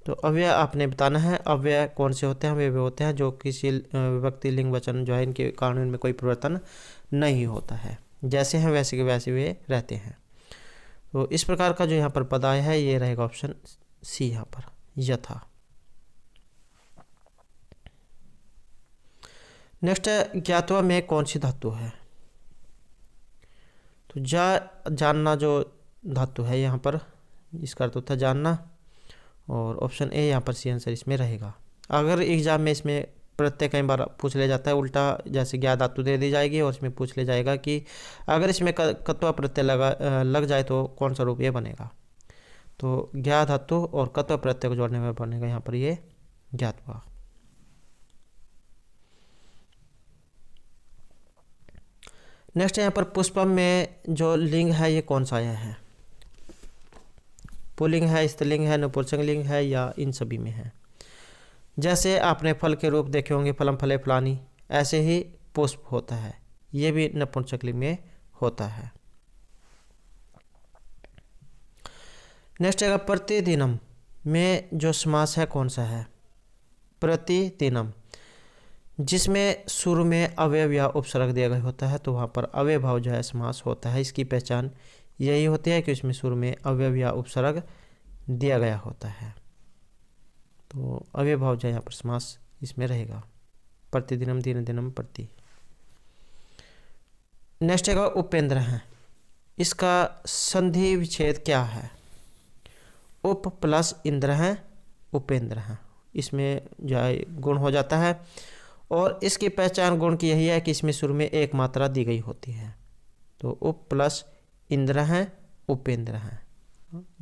[SPEAKER 1] तो अव्यय आपने बताना है, अव्यय कौन से होते हैं, अव्यय होते हैं जो किसी विभक्ति लिंग वचन जो है इनके कानून में कोई परिवर्तन नहीं होता है, जैसे हैं वैसे के वैसे वे रहते हैं। तो इस प्रकार का जो यहाँ पर पद आया है ये रहेगा ऑप्शन सी यहाँ पर, यथा। नेक्स्ट है ज्ञातवा में कौन सी धातु है। तो जानना जो धातु है यहाँ पर, इसका अर्थ होता है जानना, और ऑप्शन ए यहाँ पर सी आंसर इसमें रहेगा। अगर एग्जाम में इसमें प्रत्यय कई बार पूछ लिया जाता है उल्टा, जैसे ज्ञा धातु दे दी जाएगी और इसमें पूछ लिया जाएगा कि अगर इसमें कत्वा प्रत्यय लग जाए तो कौन सा रूप ये बनेगा। तो ज्ञा धातु और कत्वा प्रत्यय को जोड़ने में बनेगा यहाँ पर ये ज्ञातवा। नेक्स्ट यहाँ पर पुष्पम में जो लिंग है ये कौन सा आया है, पुल्लिंग है, स्त्रीलिंग है, नपुंसक लिंग है, या इन सभी में है। जैसे आपने फल के रूप देखे होंगे, फलम फले फलानी, ऐसे ही पुष्प होता है, ये भी नपुंसक लिंग में होता है। नेक्स्ट है प्रतिदिनम में जो समास है कौन सा है, प्रतिदिनम, जिसमें शुरू में अवयव या उपसर्ग दिया गया होता है तो वहाँ पर अवयव भाव जो है समास होता है। इसकी पहचान यही होती है कि इसमें शुरू में अवयव या उपसर्ग दिया गया होता है। तो अवयव भाव जो है यहाँ पर समास इसमें रहेगा, प्रतिदिनम दिन दिनम प्रति। नेक्स्ट है उपेंद्र है, इसका संधि विच्छेद क्या है, उप प्लस इंद्र है उपेंद्र है, इसमें जो है गुण हो जाता है। और इसकी पहचान गुण की यही है कि इसमें शुरू में एक मात्रा दी गई होती है। तो उप प्लस इंद्र हैं उपेंद्र हैं,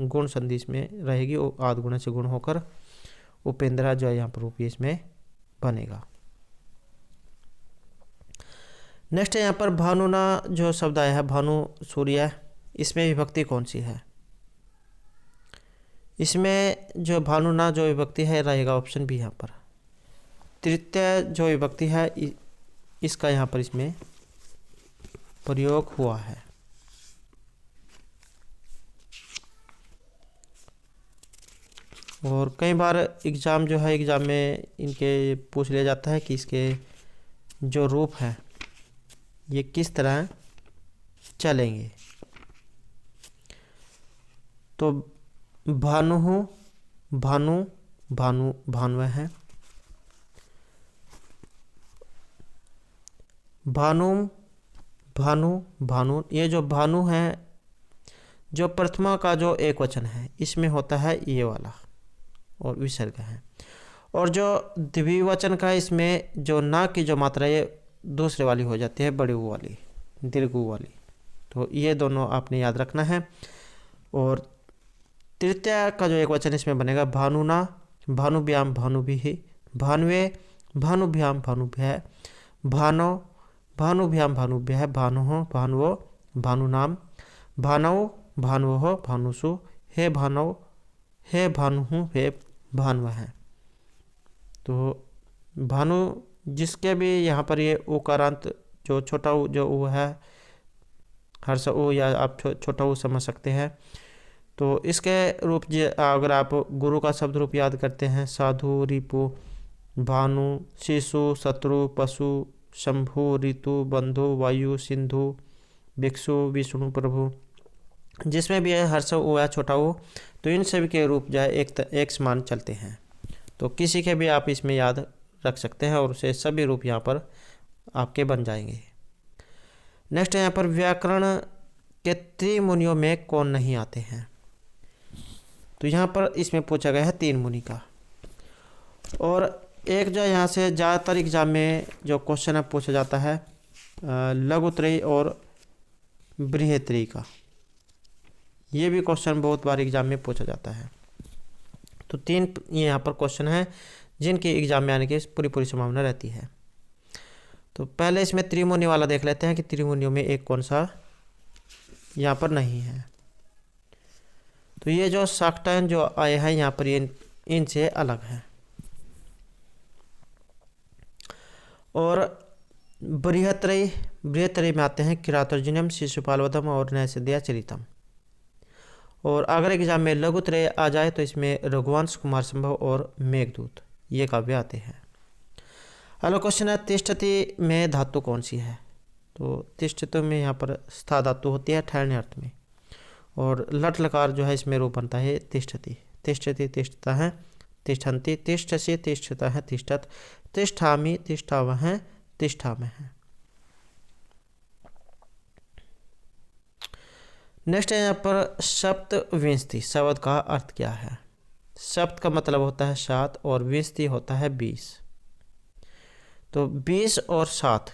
[SPEAKER 1] गुण संधि इसमें रहेगी, आद गुण से गुण होकर उपेंद्र जो है यहाँ पर रूप इसमें बनेगा। नेक्स्ट है यहाँ पर भानुना जो शब्द आया है, भानु सूर्य, इसमें विभक्ति कौन सी है। इसमें जो भानुना जो विभक्ति है रहेगा ऑप्शन बी यहाँ पर, तृतीय जो विभक्ति है इसका यहाँ पर इसमें प्रयोग हुआ है। और कई बार एग्ज़ाम जो है एग्ज़ाम में इनके पूछ लिया जाता है कि इसके जो रूप हैं ये किस तरह चलेंगे। तो भानु भानु भानु भानुव है, भानुम भानु भानु, ये जो भानु है जो प्रथमा का जो एक वचन है इसमें होता है ये वाला और विसर्ग है, और जो द्विवचन का इसमें जो ना की जो मात्रा ये दूसरे वाली हो जाती है, बड़ी ऊ वाली दीर्घ ऊ वाली। तो ये दोनों आपने याद रखना है। और तृतीय का जो एक वचन इसमें बनेगा भानुना भानुभ्याम भानुभिः, भानुवे भानुभ्याम भानुभ्यः, भानो भानुभ्याम भानुभ्यः, भानुः भानुवो भानुनाम, भानौ भानुवः भानुषु, हे भानौ हे भानुः हे भानुवः। तो भानु जिसके भी यहाँ पर ये उकारांत जो छोटा ऊ जो ऊ है, हर्ष ऊ या आप छोटा ऊ समझ सकते हैं। तो इसके रूप अगर आप गुरु का शब्द रूप याद करते हैं, साधु रिपु भानु शिशु शत्रु पशु शंभु, ऋतु, बंधु, वायु, सिंधु, भिक्षु, विष्णु, प्रभु, जिसमें भी है हर्ष उ या छोटा उ, तो इन सभी के रूप जो है एक समान चलते हैं। तो किसी के भी आप इसमें याद रख सकते हैं और उसे सभी रूप यहाँ पर आपके बन जाएंगे। नेक्स्ट यहाँ पर व्याकरण के त्रिमुनियों में कौन नहीं आते हैं? तो यहाँ पर इसमें पूछा गया है 3 मुनि का। और एक जो यहाँ से ज़्यादातर एग्जाम में जो क्वेश्चन है पूछा जाता है लघुत्रयी और बृहत्त्रयी का। ये भी क्वेश्चन बहुत बार एग्जाम में पूछा जाता है। तो 3 यहाँ पर क्वेश्चन हैं जिनके एग्जाम में आने की पूरी संभावना रहती है। तो पहले इसमें त्रिमुनि वाला देख लेते हैं कि त्रिमुनियों में एक कौन सा यहाँ पर नहीं है। तो ये जो शाक्टायन जो आए हैं यहाँ पर ये इनसे अलग है। और बृहत्त्रयी में आते हैं किरातोर्जुनियम, शिशुपालवधम और नैषधीय चरितम। और अगर एग्जाम में लघुत्रय आ जाए तो इसमें रघुवंश, कुमार संभव और मेघदूत ये काव्य आते हैं। अगला क्वेश्चन है तिष्ठति में धातु कौन सी है? तो तिष्ठति में यहाँ पर स्था धातु होती है ठहरने अर्थ में। और लट लकार जो है इसमें रूप बनता है तिष्ठति। तिष्ठति तिष्ठता है, तिष्ठन्ति, तिष्ठसि तिष्ठता है, तिष्ठत, तिष्ठामि, तिष्ठावह, तिष्ठामः। नेक्स्ट है यहाँ पर सप्तविंशति शब्द का अर्थ क्या है? सप्त का मतलब होता है 7 और विंशति होता है 20। तो 20 और 7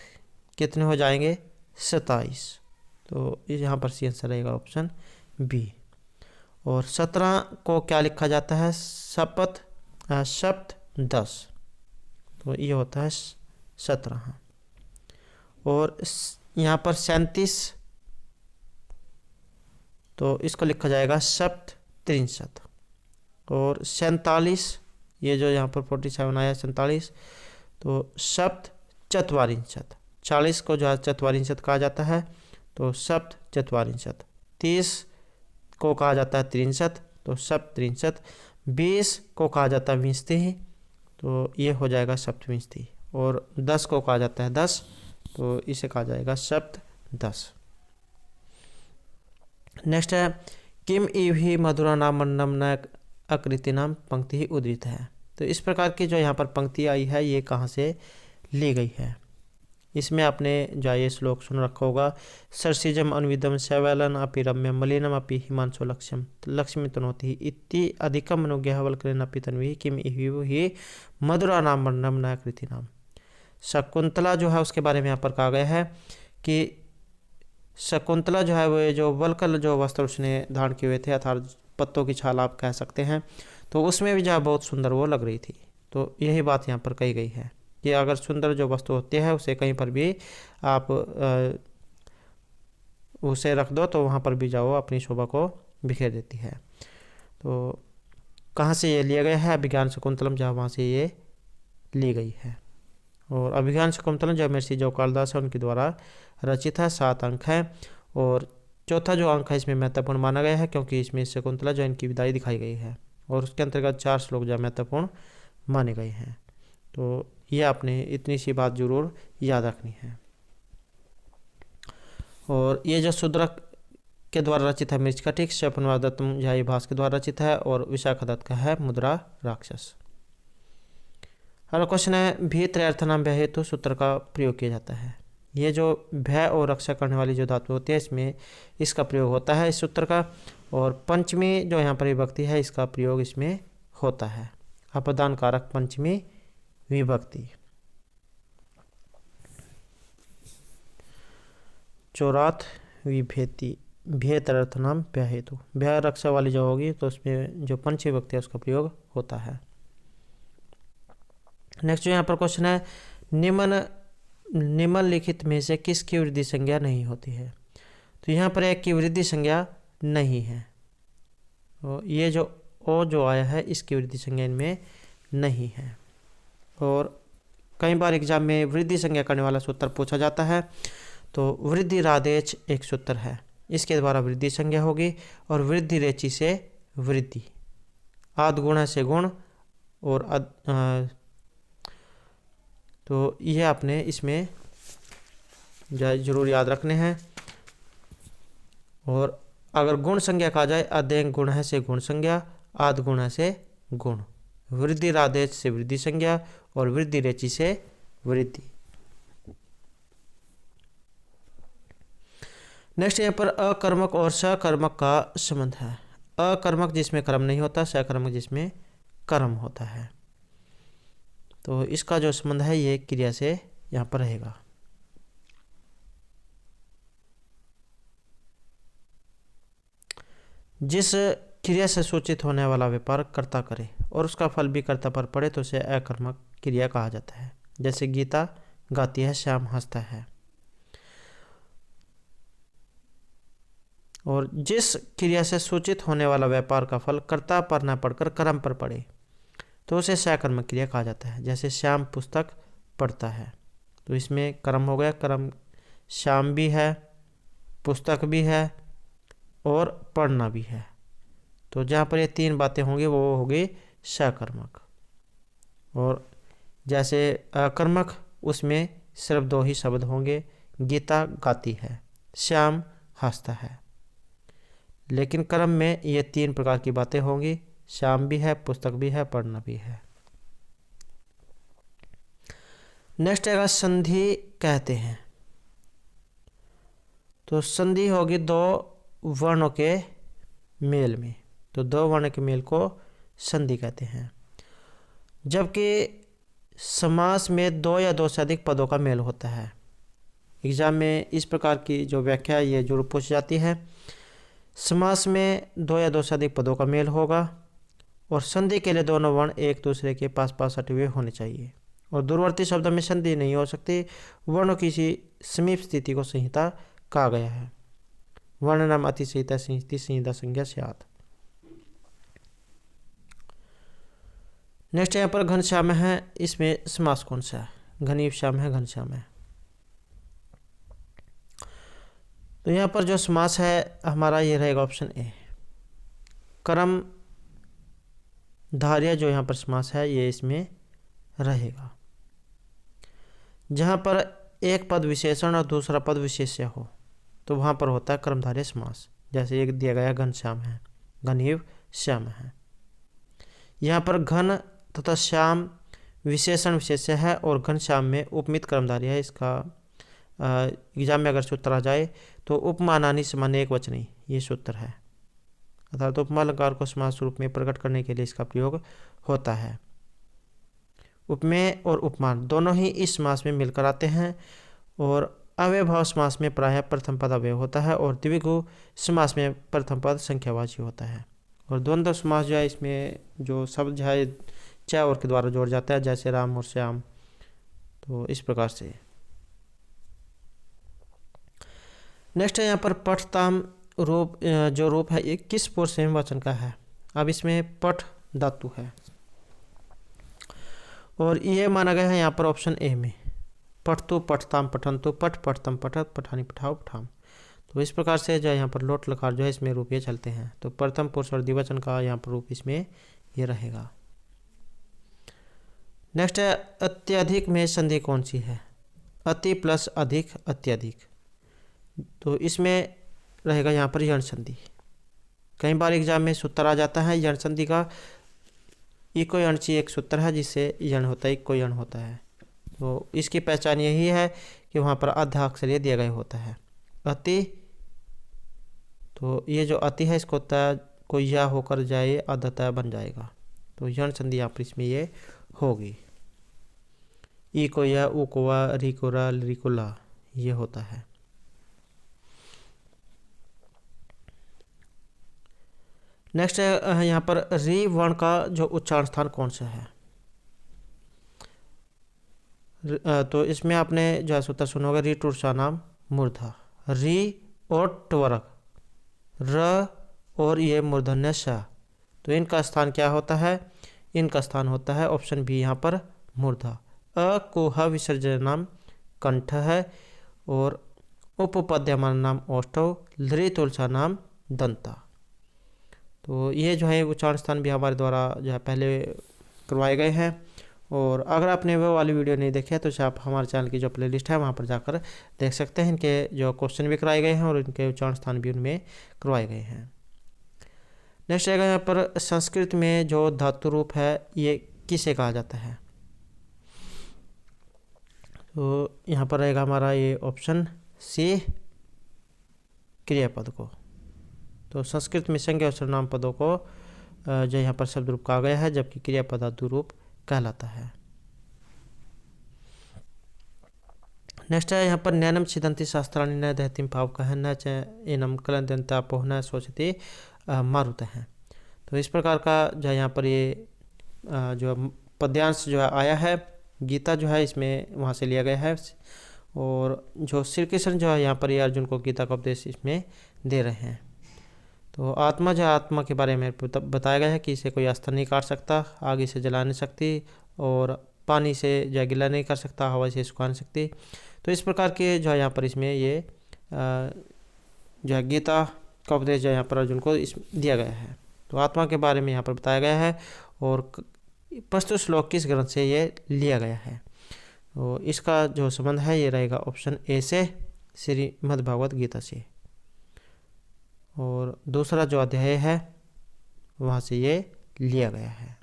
[SPEAKER 1] कितने हो जाएंगे? 27। तो यहाँ पर सी आंसर रहेगा ऑप्शन बी। और 17 को क्या लिखा जाता है? सप्त 10। तो ये होता है 17। और यहाँ पर 37 तो इसको लिखा जाएगा सप्त 63। और 47 ये जो यहाँ पर 47 आया 47 तो सप्त 44। 40 को जो है 44 कहा जाता है तो सप्त 44। 30 को कहा जाता है 63 तो सप्त 63। 20 को कहा जाता है विंशति तो ये हो जाएगा सप्तविंशति। और 10 को कहा जाता है 10 तो इसे कहा जाएगा सप्त 10। नेक्स्ट है किम इहि मधुरा नाम मन्नम न आकृति नाम पंक्ति ही उद्धृत है। तो इस प्रकार की जो यहाँ पर पंक्ति आई है ये कहाँ से ली गई है? इसमें आपने जो ये श्लोक सुन रखा होगा, सरसिजम अनुविदम शैवलन अपि रम्यम मलिनम अपि हिमांशु लक्ष्यम लक्ष्मी तनोति इति अधिकम अनुज्ञा वल्कलेन अपि तन्वी किम इहि मधुरा नाम मन्नम न आकृति नाम। शकुंतला जो है उसके बारे में यहाँ पर कहा गया है कि शकुंतला जो है वो जो वल्कल जो वस्त्र उसने धारण किए हुए थे अर्थात पत्तों की छाल आप कह सकते हैं, तो उसमें भी जो है बहुत सुंदर वो लग रही थी। तो यही बात यहाँ पर कही गई है कि अगर सुंदर जो वस्तु होती है उसे कहीं पर भी आप उसे रख दो तो वहाँ पर भी जाओ अपनी शोभा को बिखेर देती है। तो कहाँ से ये लिया गया है? अभिज्ञान शकुंतलम जहाँ वहाँ से ये ली गई है। और अभिज्ञान शकुंतलम जो महर्षि जो कालिदास है उनके द्वारा रचित है। 7 अंक है। और चौथा जो अंक है इसमें महत्वपूर्ण माना गया है क्योंकि इसमें शकुंतला जो इनकी विदाई दिखाई गई है और उसके अंतर्गत 4 श्लोक जो महत्वपूर्ण माने गए हैं। तो ये आपने इतनी सी बात जरूर याद रखनी है। और ये जो शूद्रक के द्वारा रचित है मृच्छकटिक, शकुंतला दत्तम झाई भास के द्वारा रचित है और विशाखा दत्त का है मुद्रा राक्षस। अगला क्वेश्चन है भीतर अर्थनाम भय हेतु सूत्र का प्रयोग किया जाता है। ये जो भय और रक्षा करने वाली जो धातु होती है इसमें इसका प्रयोग होता है इस सूत्र का। और पंचमी जो यहाँ पर विभक्ति है इसका प्रयोग इसमें होता है। अपदान कारक पंचमी विभक्ति। चौरात विभेति भेद अर्थनाम भय हेतु भय रक्षा वाली जो होगी तो उसमें जो पंचमी विभक्ति है उसका प्रयोग होता है। नेक्स्ट जो यहाँ पर क्वेश्चन है निम्नलिखित में से किसकी वृद्धि संज्ञा नहीं होती है? तो यहाँ पर एक की वृद्धि संज्ञा नहीं है। तो ये जो ओ जो आया है इसकी वृद्धि संज्ञा इनमें नहीं है। और कई बार एग्जाम में वृद्धि संज्ञा करने वाला सूत्र पूछा जाता है। तो वृद्धि रादेच एक सूत्र है, इसके द्वारा वृद्धि संज्ञा होगी। और वृद्धि रेचि से वृद्धि, आद गुण से गुण और तो ये आपने इसमें जो है जरूर याद रखने हैं। और अगर गुण संज्ञा कहा जाए, अध्ययन गुण है से गुण संज्ञा, आद गुण है से गुण, वृद्धि राधेच से वृद्धि संज्ञा और वृद्धि रेचि से वृद्धि। नेक्स्ट यहाँ पर अकर्मक और सकर्मक का संबंध है। अकर्मक जिसमें कर्म नहीं होता, सकर्मक जिसमें कर्म होता है। तो इसका जो संबंध है ये क्रिया से यहाँ पर रहेगा। जिस क्रिया से सूचित होने वाला व्यापार कर्ता करे और उसका फल भी कर्ता पर पड़े तो उसे अकर्मक क्रिया कहा जाता है। जैसे गीता गाती है, श्याम हंसता है। और जिस क्रिया से सूचित होने वाला व्यापार का फल कर्ता पर न पढ़कर कर्म पर पड़े तो उसे सकर्मक क्रिया कहा जाता है। जैसे श्याम पुस्तक पढ़ता है, तो इसमें कर्म हो गया। कर्म श्याम भी है, पुस्तक भी है और पढ़ना भी है। तो जहाँ पर ये तीन बातें होंगी वो होगी सकर्मक। और जैसे अकर्मक उसमें सिर्फ दो ही शब्द होंगे, गीता गाती है, श्याम हंसता है। लेकिन कर्म में ये तीन प्रकार की बातें होंगी, श्याम भी है, पुस्तक भी है, पढ़ना भी है। नेक्स्ट है संधि कहते हैं। तो संधि होगी दो वर्णों के मेल में, तो दो वर्ण के मेल को संधि कहते हैं। जबकि समास में दो या दो से अधिक पदों का मेल होता है। एग्जाम में इस प्रकार की जो व्याख्या ये जरूर पूछ जाती है। समास में दो या दो से अधिक पदों का मेल होगा और संधि के लिए दोनों वर्ण एक दूसरे के पास पास सटे हुए होने चाहिए। और दूरवर्ती शब्दों में संधि नहीं हो सकती। वर्णों की समीप स्थिति को संहिता कहा गया है। वर्ण नाम अति संहिता संहिता संहिता संज्ञा स्यात्। नेक्स्ट यहाँ पर घनश्याम है, इसमें समास कौन सा है? घनीव श्याम है, घनश्याम है। तो यहाँ पर जो समास है हमारा ये रहेगा ऑप्शन ए। कर्म धार्य जो यहाँ पर समास है ये इसमें रहेगा। जहाँ पर एक पद विशेषण और दूसरा पद विशेष्य हो तो वहाँ पर होता है कर्मधारय समास। जैसे एक दिया गया घनश्याम है, घनीव श्याम है। यहाँ पर घन तथा श्याम विशेषण विशेष्य है और घनश्याम में उपमित कर्मधारय है। इसका एग्जाम में अगर सूत्र आ जाए तो उपमानानि सामान्य एक वचनी, ये सूत्र है। अर्थात उपमा अलंकार को समास रूप में प्रकट करने के लिए इसका प्रयोग होता है। उपमेय और उपमान दोनों ही इस समास में मिलकर आते हैं। और अव्ययभाव समास में प्रायः प्रथम पद अव्यय होता है और द्विगु समास में प्रथम पद संख्यावाची होता है। और द्वंद्व समास जो है इसमें जो शब्द जो है च और के द्वारा जोड़ जाता है, जैसे राम और श्याम। तो इस प्रकार से नेक्स्ट है यहाँ पर पठताम रूप, जो रूप है ये किस पुरुष से वचन का है? अब इसमें पठ धातु है और ये माना गया है यहाँ पर ऑप्शन ए में। पठतु पठताम पठन्तु, पठ पठतम पठत, पठानी पठाओ पठाम। तो इस प्रकार से जो है यहाँ पर लोट लकार जो है इसमें रूप ये चलते हैं। तो प्रथम पुरुष और द्विवचन का यहाँ पर रूप इसमें ये रहेगा। नेक्स्ट है अत्यधिक में संधि कौन सी है? अति प्लस अधिक, अत्यधिक। तो इसमें रहेगा यहाँ पर यण संधि। कई बार एग्जाम में सूत्र आ जाता है यण संधि का। इको यणची एक सूत्र है जिससे यण होता है, इको यण होता है। तो इसकी पहचान यही है कि वहाँ पर आधा अक्षर ये दिया गया होता है अति। तो ये जो अति है इसको तय को या होकर जाए आधा तय बन जाएगा। तो यण संधि यहाँ पर इसमें ये होगी। ई को या, उ को वा, री को रा, री को ला, ये होता है। नेक्स्ट है यहाँ पर री वर्ण का जो उच्चारण स्थान कौन सा है? तो इसमें आपने जो है सूत्र सुना होगा, री टूर्सा नाम मूर्धा, री और ट्वरक, र और ये मूर्धन्य श। तो इनका स्थान क्या होता है? इनका स्थान होता है ऑप्शन बी यहाँ पर मूर्धा। अ को ह विसर्जन नाम कंठ है और उपपद्यमान नाम औष्ठव, लृ तुलसा नाम दंता। तो ये जो है उच्चारण स्थान भी हमारे द्वारा जो है पहले करवाए गए हैं और अगर आपने वो वाली वीडियो नहीं देखी है तो आप हमारे चैनल की जो प्लेलिस्ट है वहाँ पर जाकर देख सकते हैं। इनके जो क्वेश्चन भी कराए गए हैं और इनके उच्चारण स्थान भी उनमें करवाए गए हैं। नेक्स्ट आएगा यहाँ पर संस्कृत में जो धातु रूप है ये किसे कहा जाता है। तो यहाँ पर रहेगा हमारा ये ऑप्शन सी, क्रियापद को। तो संस्कृत में संज्ञा और सर्वनाम पदों को जो यहाँ पर शब्द रूप कहा गया है, जबकि क्रियापद धातु रूप कहलाता है। नेक्स्ट है यहाँ पर नैनम छिदंती शास्त्राणि न दहतिम पावकः न च एनम कलंदंतापो न शोचति मारुतः। तो इस प्रकार का जो यहाँ पर ये जो पद्यांश जो है आया है, गीता जो है इसमें वहाँ से लिया गया है। और जो श्री कृष्ण जो है यहाँ पर ये अर्जुन को गीता का उपदेश इसमें दे रहे हैं। तो आत्मा जो आत्मा के बारे में बताया गया है कि इसे कोई अस्त्र नहीं काट सकता, आग इसे जला नहीं सकती, और पानी से जो गिला नहीं कर सकता, हवा से सुखा नहीं सकती। तो इस प्रकार के जो है यहाँ पर इसमें ये जो है गीता का उपदेश जो यहाँ पर अर्जुन को इस दिया गया है। तो आत्मा के बारे में यहाँ पर बताया गया है। और प्रस्तुत श्लोक किस ग्रंथ से ये लिया गया है। तो इसका जो संबंध है ये रहेगा ऑप्शन ए से, श्रीमद् भागवत गीता से। और दूसरा जो अध्याय है वहाँ से ये लिया गया है।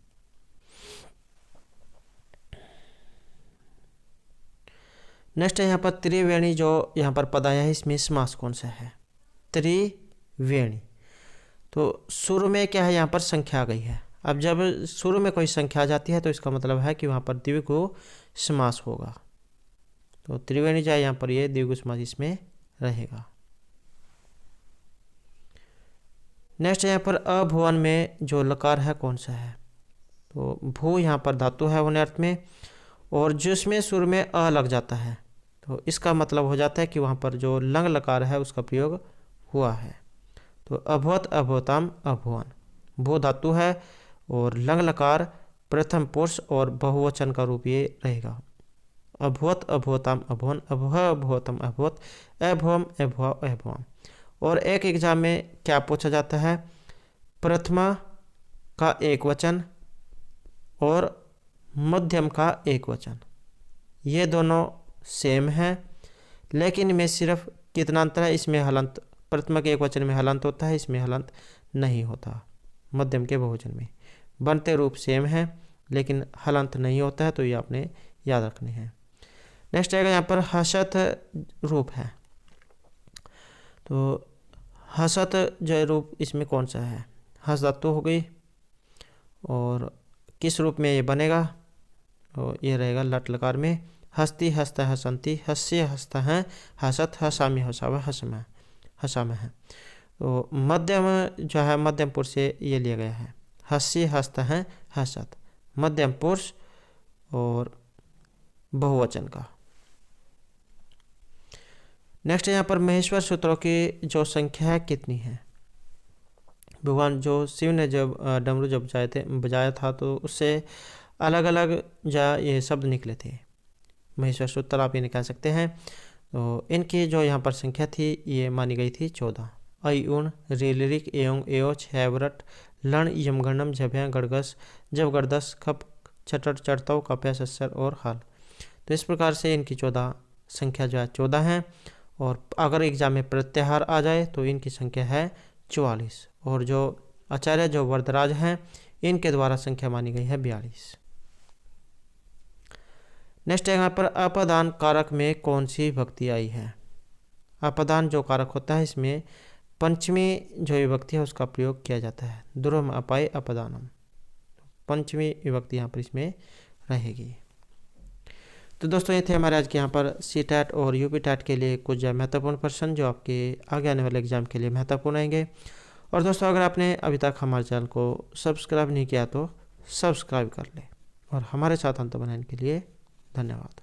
[SPEAKER 1] नेक्स्ट है यहाँ पर त्रिवेणी जो यहाँ पर पद आया है, इसमें समास कौन सा है। त्रिवेणी, तो शुरू में क्या है यहाँ पर संख्या आ गई है। अब जब शुरू में कोई संख्या आ जाती है तो इसका मतलब है कि वहाँ पर द्विगु समास होगा। तो त्रिवेणी जो है यहाँ पर ये द्विगु समास इसमें रहेगा। नेक्स्ट यहाँ पर अभुवन में जो लकार है कौन सा है। तो भू यहाँ पर धातु है वन अर्थ में, और जिसमें शुरू में अ लग जाता है तो इसका मतलब हो जाता है कि वहाँ पर जो लंग लकार है उसका प्रयोग हुआ है। तो अभवत अभवताम अभुवन, भू धातु है और लंग लकार प्रथम पुरुष और बहुवचन का रूप ये रहेगा। अभवत अभवताम अभुवन, अभव अभवतम अभवत, अभवम अभवा अभवम। और एक एग्जाम में क्या पूछा जाता है, प्रथमा का एक वचन और मध्यम का एक वचन, ये दोनों सेम है, लेकिन इनमें सिर्फ कितना अंतर है, इसमें हलंत, प्रथमा के एक वचन में हलंत होता है, इसमें हलंत नहीं होता। मध्यम के बहुवचन में बनते रूप सेम है लेकिन हलंत नहीं होता है, तो ये आपने याद रखने हैं। नेक्स्ट आएगा यहाँ पर हसत रूप है। तो हसत जो रूप इसमें कौन सा है, हस धातु हो गई, और किस रूप में ये बनेगा, और ये रहेगा लट लकार में। हस्ती हस्ता हसंती, हस्य हस्ता है हसत, हसामी हसावा हसमा हसामा है। तो मध्यम जो है मध्यम पुरुष से ये लिया गया है। हस्य हस्ता है हसत, मध्यम पुरुष और बहुवचन का। नेक्स्ट यहाँ पर महेश्वर सूत्रों की जो संख्या है कितनी है। भगवान जो शिव ने जब डमरू जब बजाया था तो उससे अलग अलग ये शब्द निकले थे। महेश्वर सूत्र आप ये निकाल सकते हैं। तो इनकी जो यहाँ पर संख्या थी ये मानी गई थी 14। अयुण रेलरिक एवं एओ छैवरट लण यमगणम झभ्या गड़गस जब गड़दस खप छटट चढ़तव कप्या सस्सर और हाल। तो इस प्रकार से इनकी 14 संख्या जो है 14 है। और अगर एग्जाम में प्रत्याहार आ जाए तो इनकी संख्या है 44। और जो आचार्य जो वरदराज हैं इनके द्वारा संख्या मानी गई है 42। नेक्स्ट यहाँ पर अपदान कारक में कौन सी विभक्ति आई है। अपदान जो कारक होता है इसमें पंचमी जो विभक्ति है उसका प्रयोग किया जाता है। दुर्म अपाय अपदानम, पंचमी विभक्ति यहाँ पर इसमें रहेगी। तो दोस्तों ये थे हमारे आज के यहाँ पर सीटैट और यूपीटैट के लिए कुछ महत्वपूर्ण प्रश्न जो आपके आगे आने वाले एग्जाम के लिए महत्वपूर्ण आएंगे। और दोस्तों अगर आपने अभी तक हमारे चैनल को सब्सक्राइब नहीं किया तो सब्सक्राइब कर लें। और हमारे साथ अंत बनाने के लिए धन्यवाद।